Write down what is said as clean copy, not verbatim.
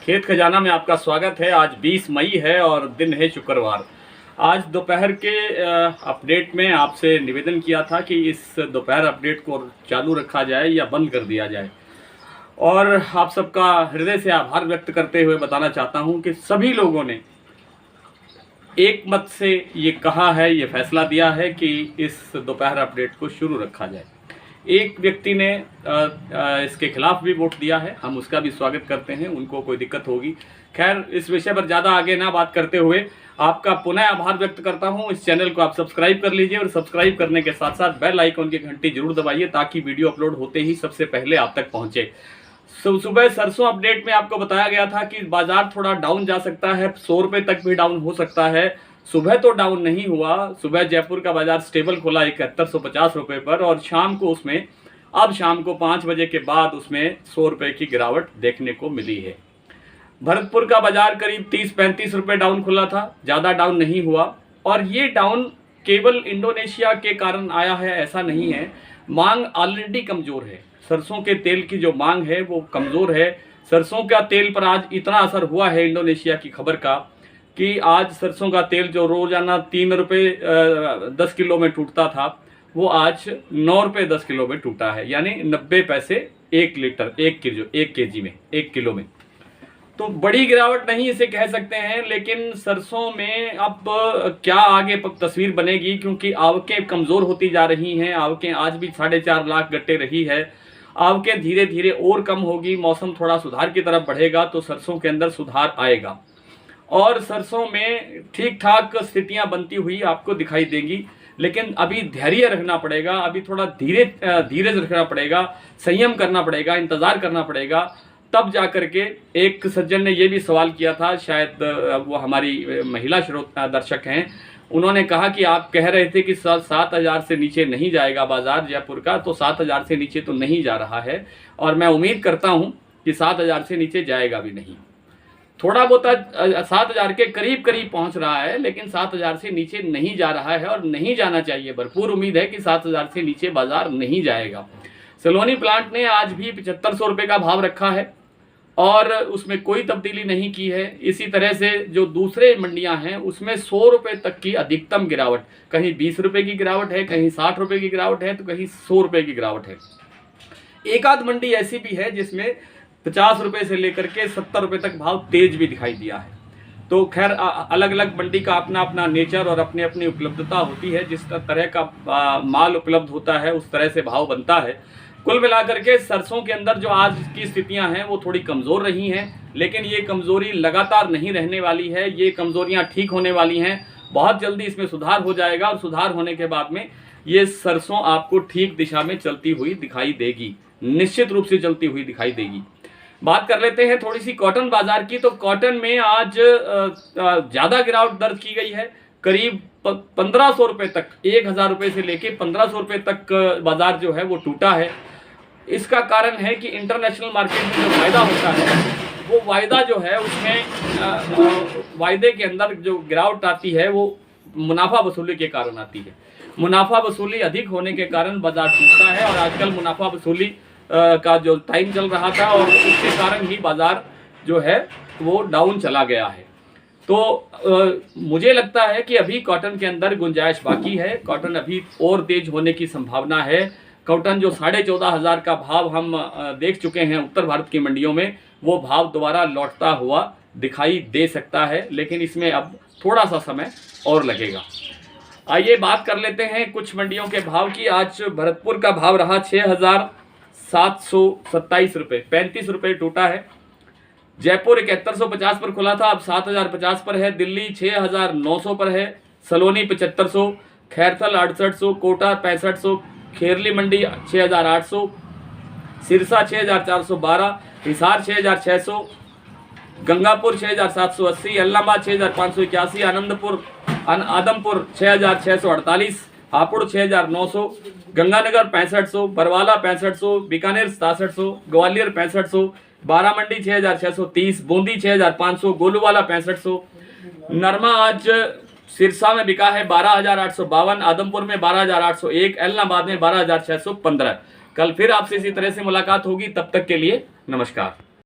खेत खजाना में आपका स्वागत है। आज 20 मई है और दिन है शुक्रवार। आज दोपहर के अपडेट में आपसे निवेदन किया था कि इस दोपहर अपडेट को चालू रखा जाए या बंद कर दिया जाए, और आप सबका हृदय से आभार व्यक्त करते हुए बताना चाहता हूं कि सभी लोगों ने एक मत से ये कहा है, ये फैसला दिया है कि इस दोपहर अपडेट को शुरू रखा जाए। एक व्यक्ति ने इसके खिलाफ भी वोट दिया है, हम उसका भी स्वागत करते हैं। उनको कोई दिक्कत होगी। खैर, इस विषय पर ज़्यादा आगे ना बात करते हुए आपका पुनः आभार व्यक्त करता हूं। इस चैनल को आप सब्सक्राइब कर लीजिए और सब्सक्राइब करने के साथ साथ बेल आइकन की घंटी जरूर दबाइए ताकि वीडियो अपलोड होते ही सबसे पहले आप तक पहुंचे। सुबह सरसों अपडेट में आपको बताया गया था कि बाजार थोड़ा डाउन जा सकता है, 100 रुपये तक भी डाउन हो सकता है। सुबह तो डाउन नहीं हुआ। सुबह जयपुर का बाजार स्टेबल खोला 7150 रुपये पर, और शाम को उसमें अब शाम को 5 बजे के बाद उसमें 100 रुपये की गिरावट देखने को मिली है। भरतपुर का बाजार करीब 30-35 रुपये डाउन खुला था, ज़्यादा डाउन नहीं हुआ। और ये डाउन केवल इंडोनेशिया के कारण आया है ऐसा नहीं है, मांग ऑलरेडी कमज़ोर है। सरसों के तेल की जो मांग है वो कमज़ोर है। सरसों का तेल पर आज इतना असर हुआ है इंडोनेशिया की खबर का कि आज सरसों का तेल जो रोजाना 3 रुपये 10 किलो में टूटता था, वो आज 9 रुपये 10 किलो में टूटा है, यानी 90 पैसे 1 लीटर 1 केजी में 1 किलो में। तो बड़ी गिरावट नहीं इसे कह सकते हैं, लेकिन सरसों में अब क्या आगे तस्वीर बनेगी, क्योंकि आवकें कमज़ोर होती जा रही हैं। आवकें आज भी 4.5 लाख गट्टे रही है। आवकें धीरे धीरे और कम होगी, मौसम थोड़ा सुधार की तरफ बढ़ेगा तो सरसों के अंदर सुधार आएगा और सरसों में ठीक ठाक स्थितियां बनती हुई आपको दिखाई देंगी। लेकिन अभी धैर्य रखना पड़ेगा, अभी थोड़ा धीरज रखना पड़ेगा, संयम करना पड़ेगा, इंतज़ार करना पड़ेगा। तब जाकर के एक सज्जन ने ये भी सवाल किया था, शायद वो हमारी महिला श्रोता दर्शक हैं, उन्होंने कहा कि आप कह रहे थे कि 7,000 से नीचे नहीं जाएगा बाजार जयपुर का, तो 7,000 से नीचे तो नहीं जा रहा है और मैं उम्मीद करता हूँ कि 7,000 से नीचे जाएगा भी नहीं। थोड़ा बहुत 7,000 के करीब पहुंच रहा है, लेकिन 7,000 से नीचे नहीं जा रहा है और नहीं जाना चाहिए। भरपूर उम्मीद है कि 7,000 से नीचे बाजार नहीं जाएगा। सलोनी प्लांट ने आज भी 7500 रुपये का भाव रखा है और उसमें कोई तब्दीली नहीं की है। इसी तरह से जो दूसरे मंडियां हैं उसमें 100 रुपये तक की अधिकतम गिरावट, कहीं 20 रुपये की गिरावट है, कहीं 60 रुपये की गिरावट है, तो कहीं 100 रुपये की गिरावट है। एक आध मंडी ऐसी भी है जिसमें 50 रुपये से लेकर के 70 रुपये तक भाव तेज भी दिखाई दिया है। तो खैर, अलग अलग मंडी का अपना अपना नेचर और अपनी अपनी उपलब्धता होती है। जिस तरह का माल उपलब्ध होता है उस तरह से भाव बनता है। कुल मिलाकर के सरसों के अंदर जो आज की स्थितियां हैं वो थोड़ी कमज़ोर रही हैं, लेकिन ये कमज़ोरी लगातार नहीं रहने वाली है। ये कमज़ोरियां ठीक होने वाली हैं। बहुत जल्दी इसमें सुधार हो जाएगा और सुधार होने के बाद में ये सरसों आपको ठीक दिशा में चलती हुई दिखाई देगी, निश्चित रूप से चलती हुई दिखाई देगी। बात कर लेते हैं थोड़ी सी कॉटन बाजार की। तो कॉटन में आज ज़्यादा गिरावट दर्ज की गई है, करीब 1500 रुपये तक, 1000 रुपये से लेके 1500 रुपये तक बाजार जो है वो टूटा है। इसका कारण है कि इंटरनेशनल मार्केट में जो वायदा होता है वो वायदा जो है उसमें वायदे के अंदर जो गिरावट आती है वो मुनाफा वसूली के कारण आती है। मुनाफा वसूली अधिक होने के कारण बाजार टूटता है और आजकल मुनाफा वसूली का जो टाइम चल रहा था और उसके कारण ही बाजार जो है वो डाउन चला गया है। तो मुझे लगता है कि अभी कॉटन के अंदर गुंजाइश बाकी है। कॉटन अभी और तेज होने की संभावना है। कॉटन जो 14,500 का भाव हम देख चुके हैं उत्तर भारत की मंडियों में, वो भाव दोबारा लौटता हुआ दिखाई दे सकता है, लेकिन इसमें अब थोड़ा सा समय और लगेगा। आइए बात कर लेते हैं कुछ मंडियों के भाव की। आज भरतपुर का भाव रहा 6,727 रुपये, 35 रुपये टूटा है। जयपुर 7150 पर खुला था, अब 7,050 पर है। दिल्ली 6,900 पर है। सलोनी 7500, खैरथल 6800, कोटा 6500, खेरली मंडी 6,800, सिरसा 6,412, हिसार 6,600, गंगापुर 6,780, इलाहाबाद 6,581, आदमपुर 6,648, हापुड़ 6,900, गंगानगर 6500, बरवाला 6500, बीकानेर 6700, ग्वालियर 6500, बारामंडी 6,630, बूंदी 6,500, गोलूवाला 6500। नरमा आज सिरसा में बिका है 12,852, आदमपुर में 12,801, इलाहाबाद में 12,615। कल फिर आपसे इसी तरह से मुलाकात होगी, तब तक के लिए नमस्कार।